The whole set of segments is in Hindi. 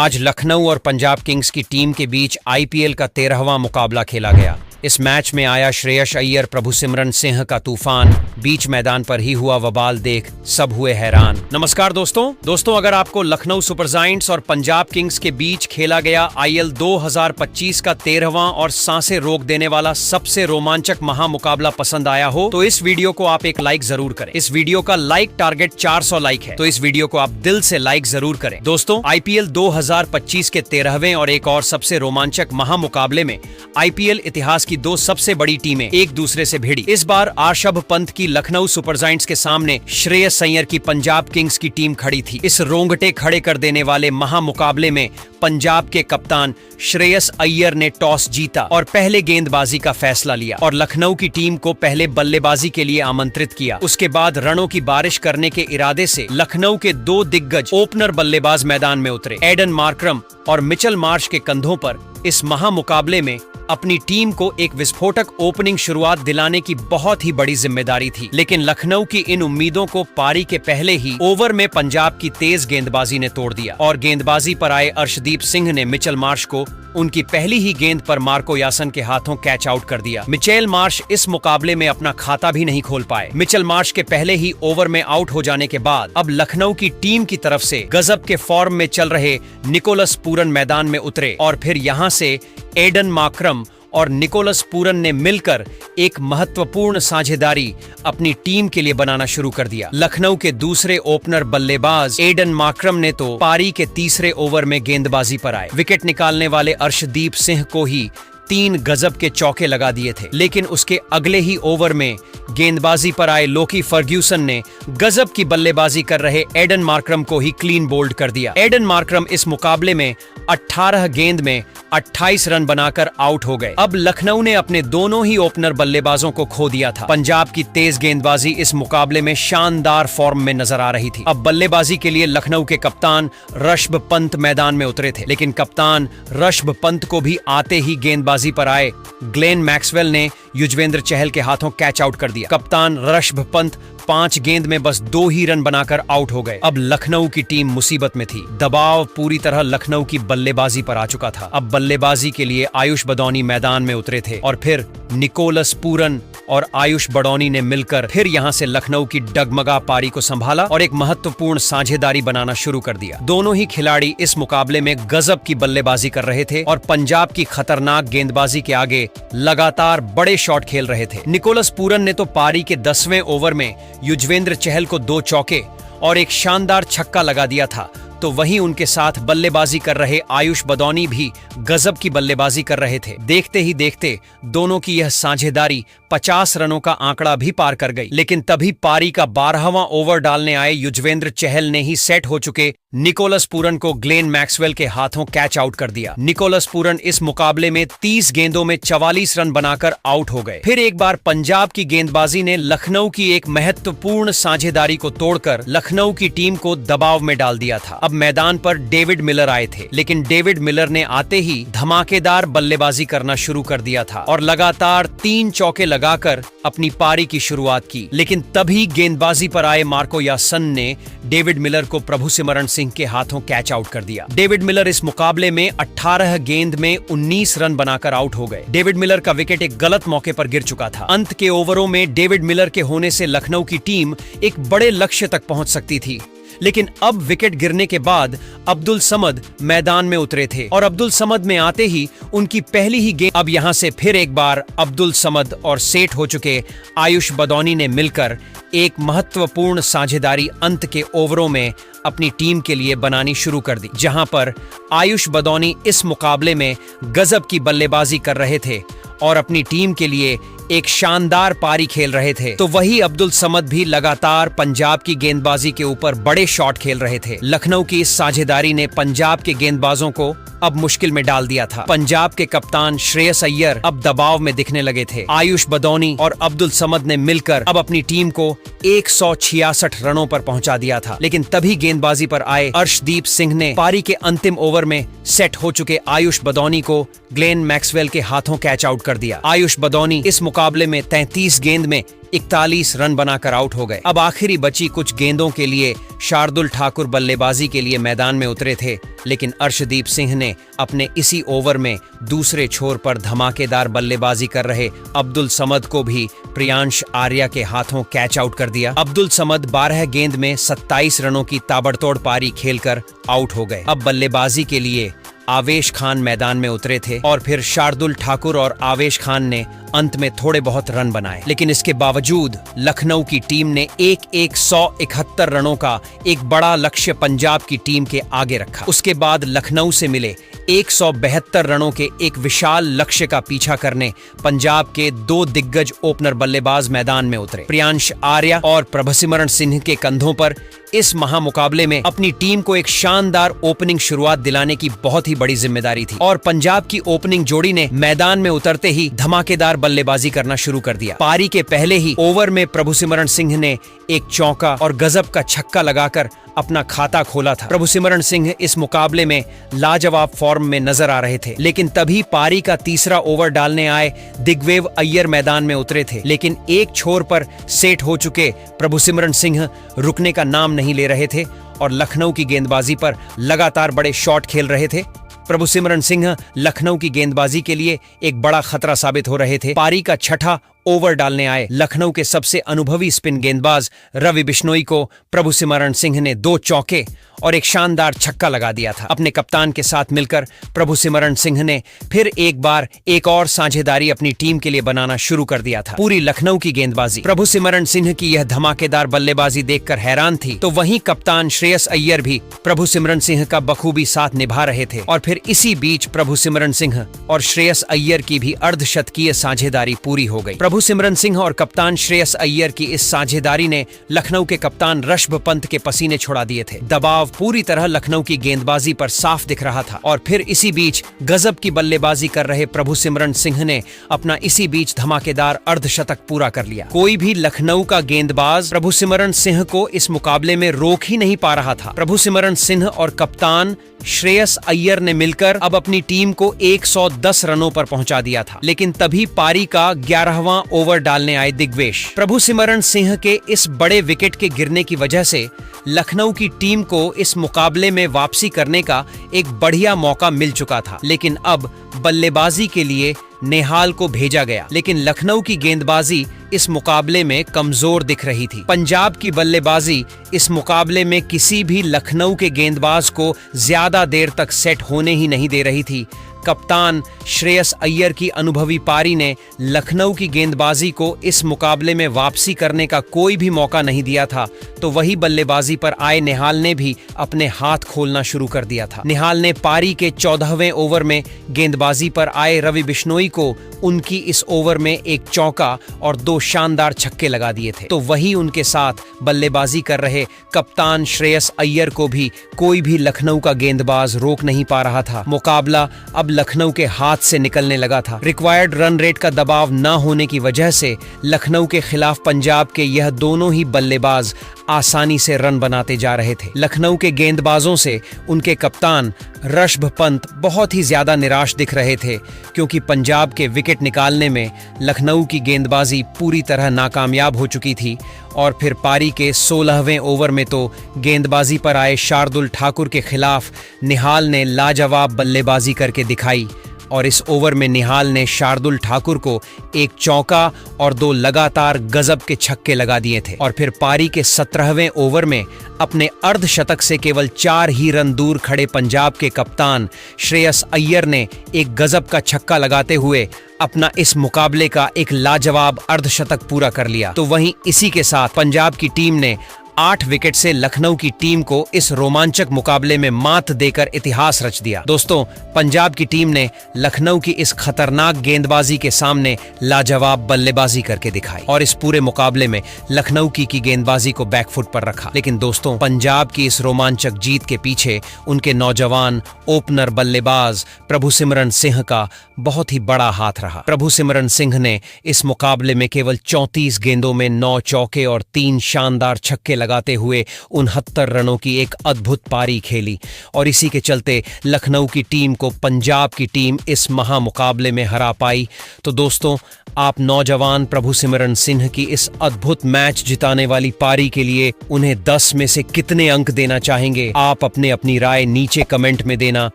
आज लखनऊ और पंजाब किंग्स की टीम के बीच आईपीएल का 13वां मुकाबला खेला गया। इस मैच में आया श्रेयस अय्यर प्रभुसिमरन सिंह का तूफान, बीच मैदान पर ही हुआ वबाल देख सब हुए हैरान। नमस्कार दोस्तों, अगर आपको लखनऊ सुपर जायंट्स और पंजाब किंग्स के बीच खेला गया आईपीएल 2025 का 13वां और सांसें रोक देने वाला सबसे रोमांचक महामुकाबला पसंद आया हो तो इस वीडियो को आप एक लाइक जरूर करें। इस वीडियो का लाइक टारगेट 400 लाइक है, तो इस वीडियो को आप दिल से लाइक जरूर करें। दोस्तों, आईपीएल 2025 के 13वें और एक और सबसे रोमांचक महामुकाबले में आईपीएल इतिहास की दो सबसे बड़ी टीमें एक दूसरे से भिड़ी। इस बार ऋषभ पंत की लखनऊ सुपर जायंट्स के सामने श्रेयस अय्यर की पंजाब किंग्स की टीम खड़ी थी। इस रोंगटे खड़े कर देने वाले महामुकाबले में पंजाब के कप्तान श्रेयस अय्यर ने टॉस जीता और पहले गेंदबाजी का फैसला लिया और लखनऊ की टीम को पहले बल्लेबाजी के लिए आमंत्रित किया। उसके बाद रनों की बारिश करने के इरादे से लखनऊ के दो दिग्गज ओपनर बल्लेबाज मैदान में उतरे। एडन मार्करम और मिचेल मार्श के कंधों पर इस महामुकाबले में अपनी टीम को एक विस्फोटक ओपनिंग शुरुआत दिलाने की बहुत ही बड़ी जिम्मेदारी थी, लेकिन लखनऊ की इन उम्मीदों को पारी के पहले ही ओवर में पंजाब की तेज गेंदबाजी ने तोड़ दिया और गेंदबाजी पर आए अर्शदीप सिंह ने मिचेल मार्श को उनकी पहली ही गेंद पर मार्को यासन के हाथों कैच आउट कर दिया। मिचेल मार्श इस मुकाबले में अपना खाता भी नहीं खोल पाए। मिचेल मार्श के पहले ही ओवर में आउट हो जाने के बाद अब लखनऊ की टीम की तरफ से गजब के फॉर्म में चल रहे निकोलस पूरन मैदान में उतरे और फिर यहां से एडन मार्करम और निकोलस पूरन ने मिलकर एक महत्वपूर्ण साझेदारी अपनी टीम के लिए बनाना शुरू कर दिया। लखनऊ के दूसरे ओपनर बल्लेबाज एडन मार्करम ने तो पारी के तीसरे ओवर में गेंदबाजी पर आए विकेट निकालने वाले अर्शदीप सिंह को ही 3 गजब के चौके लगा दिए थे, लेकिन उसके अगले ही ओवर में गेंदबाजी पर आए लोकी फर्ग्यूसन ने गजब की बल्लेबाजी कर रहे एडन मार्करम को ही क्लीन बोल्ड कर दिया। एडन मार्करम इस मुकाबले में 18 गेंद में 28 रन बनाकर आउट हो गए। अब लखनऊ ने अपने दोनों ही ओपनर बल्लेबाजों को खो दिया था। पंजाब की तेज गेंदबाजी इस मुकाबले में शानदार फॉर्म में नजर आ रही थी। अब बल्लेबाजी के लिए लखनऊ के कप्तान ऋषभ पंत मैदान में उतरे थे, लेकिन कप्तान ऋषभ पंत को भी आते ही गेंदबाजी पर आए ग्लेन मैक्सवेल ने युजवेंद्र चहल के हाथों कैच आउट कर दिया। कप्तान ऋषभ पंत 5 गेंद में बस 2 ही रन बनाकर आउट हो गए। अब लखनऊ की टीम मुसीबत में थी। दबाव पूरी तरह लखनऊ की बल्लेबाजी पर आ चुका था। अब बल्लेबाजी के लिए आयुष बदौनी मैदान में उतरे थे और फिर निकोलस पूरन और आयुष बडौनी ने मिलकर फिर यहां से लखनऊ की डगमगा पारी को संभाला और एक महत्वपूर्ण साझेदारी बनाना शुरू कर दिया। दोनों ही खिलाड़ी इस मुकाबले में गजब की बल्लेबाजी कर रहे थे और पंजाब की खतरनाक गेंदबाजी के आगे लगातार बड़े शॉट खेल रहे थे। निकोलस पूरन ने तो पारी के 10वें ओवर में युजवेंद्र चहल को 2 चौके और एक शानदार छक्का लगा दिया था, तो वहीं उनके साथ बल्लेबाजी कर रहे आयुष बदौनी भी गजब की बल्लेबाजी कर रहे थे। देखते ही देखते दोनों की यह साझेदारी 50 रनों का आंकड़ा भी पार कर गई, लेकिन तभी पारी का 12वां ओवर डालने आए युजवेंद्र चहल ने ही सेट हो चुके निकोलस पूरन को ग्लेन मैक्सवेल के हाथों कैच आउट कर दिया। निकोलस पूरन इस मुकाबले में 30 गेंदों में 44 रन बनाकर आउट हो गए। फिर एक बार पंजाब की गेंदबाजी ने लखनऊ की एक महत्वपूर्ण साझेदारी को तोड़कर लखनऊ की टीम को दबाव में डाल दिया था। अब मैदान पर डेविड मिलर आए थे, लेकिन डेविड मिलर ने आते ही धमाकेदार बल्लेबाजी करना शुरू कर दिया था और लगातार 3 चौके लगाकर अपनी पारी की शुरुआत की। लेकिन तभी गेंदबाजी पर आए मार्को यासन ने डेविड मिलर को प्रभुसिमरन सिंह के हाथों कैच आउट कर दिया। डेविड मिलर इस मुकाबले में 18 गेंद में 19 रन बनाकर आउट हो गए। डेविड मिलर का विकेट एक गलत मौके पर गिर चुका था। अंत के ओवरों में डेविड मिलर के होने से लखनऊ की टीम एक बड़े लक्ष्य तक पहुंच सकती थी, लेकिन अब विकेट गिरने के बाद अब्दुल समद मैदान में उतरे थे और अब्दुल समद में आते ही उनकी पहली ही गेंद। अब यहां से फिर एक बार अब्दुल समद और सेट हो चुके आयुष बदौनी ने मिलकर एक महत्वपूर्ण साझेदारी अंत के ओवरों में अपनी टीम के लिए बनानी शुरू कर दी, जहां पर आयुष बदौनी इस मुकाबले में गजब की बल्लेबाजी कर रहे थे और अपनी टीम के लिए एक शानदार पारी खेल रहे थे, तो वही अब्दुल समद भी लगातार पंजाब की गेंदबाजी के ऊपर बड़े शॉट खेल रहे थे। लखनऊ की इस साझेदारी ने पंजाब के गेंदबाजों को अब मुश्किल में डाल दिया था। पंजाब के कप्तान श्रेयस अय्यर अब दबाव में दिखने लगे थे। आयुष बदौनी और अब्दुल समद ने मिलकर अब अपनी टीम को 166 रनों पर पहुंचा दिया था, लेकिन तभी गेंदबाजी पर आए अर्शदीप सिंह ने पारी के अंतिम ओवर में सेट हो चुके आयुष बदौनी को ग्लेन मैक्सवेल के हाथों कैच आउट कर दिया। आयुष बदौनी इस मुकाबले में 33 गेंद में 41 रन बनाकर आउट हो गए। अब आखिरी बची कुछ गेंदों के लिए शार्दुल ठाकुर बल्लेबाजी के लिए मैदान में उतरे थे, लेकिन अर्शदीप सिंह ने अपने इसी ओवर में दूसरे छोर पर धमाकेदार बल्लेबाजी कर रहे अब्दुल समद को भी प्रियांश आर्या के हाथों कैच आउट कर दिया। अब्दुल समद 12 गेंद में 27 रनों की ताबड़तोड़ पारी खेलकर आउट हो गए। अब बल्लेबाजी के लिए आवेश खान मैदान में उतरे थे और फिर शार्दुल ठाकुर और आवेश खान ने अंत में थोड़े बहुत रन बनाए, लेकिन इसके बावजूद लखनऊ की टीम ने 171 रनों का एक बड़ा लक्ष्य पंजाब की टीम के आगे रखा। उसके बाद लखनऊ से मिले 172 रनों के एक विशाल लक्ष्य का पीछा करने पंजाब के 2 दिग्गज ओपनर बल्लेबाज मैदान में उतरे। प्रियांश आर्या और प्रभसिमरण सिंह के कंधों पर इस महामुकाबले में अपनी टीम को एक शानदार ओपनिंग शुरुआत दिलाने की बहुत ही बड़ी जिम्मेदारी थी और पंजाब की ओपनिंग जोड़ी ने मैदान में उतरते ही धमाकेदार बल्लेबाजी करना शुरू कर दिया। पारी के पहले ही ओवर में प्रभुसिमरण सिंह ने एक चौका और गजब का छक्का लगाकर अपना खाता खोला था। प्रभुसिमरण सिंह इस मुकाबले में लाजवाब फॉर्म में नजर आ रहे थे, लेकिन तभी पारी का तीसरा ओवर डालने आए दिग्वेव अय्यर मैदान में उतरे थे, लेकिन एक छोर पर सेट हो चुके प्रभुसिमरण सिंह रुकने का नाम नहीं ले रहे थे और लखनऊ की गेंदबाजी पर लगातार बड़े शॉट खेल रहे थे। प्रभुसिमरण सिंह लखनऊ की गेंदबाजी के लिए एक बड़ा खतरा साबित हो रहे थे। पारी का छठा ओवर डालने आए लखनऊ के सबसे अनुभवी स्पिन गेंदबाज रवि बिश्नोई को प्रभुसिमरण सिंह ने 2 चौके और एक शानदार छक्का लगा दिया था। अपने कप्तान के साथ मिलकर प्रभुसिमरण सिंह ने फिर एक बार एक और साझेदारी अपनी टीम के लिए बनाना शुरू कर दिया था। पूरी लखनऊ की गेंदबाजी प्रभुसिमरण सिंह की यह धमाकेदार बल्लेबाजी देखकर हैरान थी, तो वहीं कप्तान श्रेयस अय्यर भी प्रभुसिमरण सिंह का बखूबी साथ निभा रहे थे और फिर इसी बीच प्रभुसिमरण सिंह और श्रेयस अय्यर की भी अर्धशतकीय साझेदारी पूरी हो गई। प्रभुसिमरण सिंह और कप्तान श्रेयस अय्यर की इस साझेदारी ने लखनऊ के कप्तान ऋषभ पंत के पसीने छुड़ा दिए थे। दबाव पूरी तरह लखनऊ की गेंदबाजी पर साफ दिख रहा था और फिर इसी बीच गजब की बल्लेबाजी कर रहे प्रभुसिमरण सिंह ने अपना इसी बीच धमाकेदार अर्धशतक पूरा कर लिया। कोई भी लखनऊ का गेंदबाज प्रभुसिमरण सिंह को इस मुकाबले में रोक ही नहीं पा रहा था। प्रभुसिमरण सिंह और कप्तान श्रेयस अय्यर ने मिलकर अब अपनी टीम को 110 रनों पर पहुंचा दिया था, लेकिन तभी पारी का 11वां ओवर डालने आए दिग्वेश। प्रभुसिमरण सिंह के इस बड़े विकेट के गिरने की वजह से लखनऊ की टीम को इस मुकाबले में वापसी करने का एक बढ़िया मौका मिल चुका था, लेकिन अब बल्लेबाजी के लिए नेहाल को भेजा गया, लेकिन लखनऊ की गेंदबाजी इस मुकाबले में कमजोर दिख रही थी। पंजाब की बल्लेबाजी इस मुकाबले में किसी भी लखनऊ के गेंदबाज को ज्यादा देर तक सेट होने ही नहीं दे रही थी। कप्तान श्रेयस अय्यर की अनुभवी पारी ने लखनऊ की गेंदबाजी को इस मुकाबले में वापसी करने का कोई भी मौका नहीं दिया था, तो वही बल्लेबाजी पर आए निहाल ने भी अपने हाथ खोलना शुरू कर दिया था। निहाल ने पारी के 14वें ओवर में गेंदबाजी पर आए रवि बिश्नोई को उनकी इस ओवर में एक चौका और 2 शानदार छक्के लगा दिए थे, तो वही उनके साथ बल्लेबाजी कर रहे कप्तान श्रेयस अय्यर को भी कोई भी लखनऊ का गेंदबाज रोक नहीं पा रहा था। मुकाबला अब लखनऊ के हाथ से निकलने लगा था। रिक्वायर्ड रन रेट का दबाव न होने की वजह से लखनऊ के खिलाफ पंजाब के यह दोनों ही बल्लेबाज आसानी से रन बनाते जा रहे थे। लखनऊ के गेंदबाजों से उनके कप्तान ऋषभ पंत बहुत ही ज्यादा निराश दिख रहे थे, क्योंकि पंजाब के विकेट निकालने में लखनऊ की गेंदबाजी पूरी तरह नाकामयाब हो चुकी थी और फिर पारी के 16वें ओवर में तो गेंदबाजी पर आए शार्दुल ठाकुर के खिलाफ निहाल ने लाजवाब बल्लेबाजी करके दिखाई और इस ओवर में निहाल ने शार्दुल ठाकुर को एक चौका और 2 लगातार गजब के छक्के लगा दिए थे और फिर पारी के 17वें ओवर में अपने अर्धशतक से केवल 4 ही रन दूर खड़े पंजाब के कप्तान श्रेयस अय्यर ने एक गजब का छक्का लगाते हुए अपना इस मुकाबले का एक लाजवाब अर्धशतक पूरा कर लिया। तो वहीं इसी के साथ पंजाब की टीम ने 8 विकेट से लखनऊ की टीम को इस रोमांचक मुकाबले में मात देकर इतिहास रच दिया। दोस्तों, पंजाब की टीम ने लखनऊ की इस खतरनाक गेंदबाजी के सामने लाजवाब बल्लेबाजी करके दिखाई और इस पूरे मुकाबले में लखनऊ की गेंदबाजी को बैकफुट पर रखा। लेकिन दोस्तों, पंजाब की इस रोमांचक जीत के पीछे उनके नौजवान ओपनर बल्लेबाज प्रभुसिमरण सिंह का बहुत ही बड़ा हाथ रहा। प्रभुसिमरण सिंह ने इस मुकाबले में केवल 34 गेंदों में 9 चौके और 3 शानदार छक्के लगाते हुए 69 रनों की एक अद्भुत पारी खेली और इसी के चलते लखनऊ की टीम को पंजाब की टीम इस महामुकाबले में हरा पाई। तो दोस्तों, आप नौजवान प्रभु सिमरन सिंह की इस अद्भुत मैच जिताने वाली पारी के लिए उन्हें 10 में से कितने अंक देना चाहेंगे? आप अपनी राय नीचे कमेंट में देना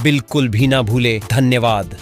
बिल्कुल भी ना भूले। धन्यवाद।